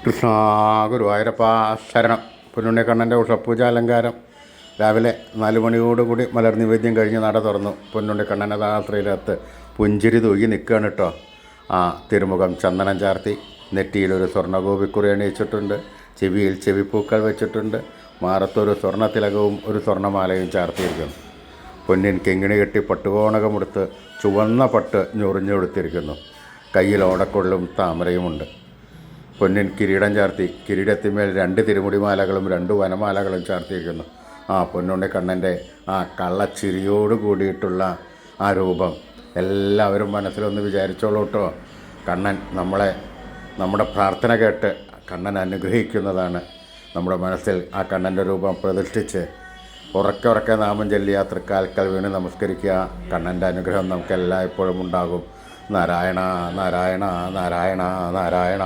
കൃഷ്ണ ഗുരുവായൂരപ്പ ശരണം. പൊന്നുണ്ണിക്കണ്ണൻ്റെ ഉഷപ്പൂജ അലങ്കാരം രാവിലെ 4 മണിയോടുകൂടി മലർ നിവേദ്യം കഴിഞ്ഞ് നട തുറന്നു. പൊന്നുണ്ണിക്കണ്ണൻ്റെ താശ്രീരത്ത് പുഞ്ചിരി തൂകി നിൽക്കുകയാണ് കേട്ടോ. തിരുമുഖം ചന്ദനം ചാർത്തി, നെറ്റിയിലൊരു സ്വർണ്ണഗോപിക്കുറി അണിയിച്ചിട്ടുണ്ട്, ചെവിയിൽ ചെവിപ്പൂക്കൾ വെച്ചിട്ടുണ്ട്, മാറത്തൊരു സ്വർണ്ണത്തിലകവും ഒരു സ്വർണ്ണമാലയും ചാർത്തിയിരിക്കുന്നു. പൊന്നിൻ കിങ്ങിണി കെട്ടി പട്ടുകോണകമെടുത്ത് ചുവന്ന പട്ട് ഞൊറിഞ്ഞെടുത്തിരിക്കുന്നു. കയ്യിൽ ഓടക്കൊള്ളും താമരയുമുണ്ട്. പൊന്നിൻ കിരീടം ചാർത്തി, കിരീടത്തിന്മേൽ 2 തിരുമുടിമാലകളും 2 വനമാലകളും ചാർത്തിയിരിക്കുന്നു. പൊന്നുണ്ണിക്കണ്ണൻ്റെ കള്ളച്ചിരിയോട് കൂടിയിട്ടുള്ള രൂപം എല്ലാവരും മനസ്സിലൊന്ന് വിചാരിച്ചോളൂ കേട്ടോ. കണ്ണൻ നമ്മുടെ പ്രാർത്ഥന കേട്ട് കണ്ണൻ അനുഗ്രഹിക്കുന്നതാണ്. നമ്മുടെ മനസ്സിൽ കണ്ണൻ്റെ രൂപം പ്രതിഷ്ഠിച്ച് ഉറക്കെ നാമം ചൊല്ലിയ തൃക്കാൽക്കൽ വീണ് നമസ്കരിക്കുക. കണ്ണൻ്റെ അനുഗ്രഹം നമുക്ക് എല്ലായ്പ്പോഴും ഉണ്ടാകും. നാരായണ നാരായണ നാരായണ നാരായണ.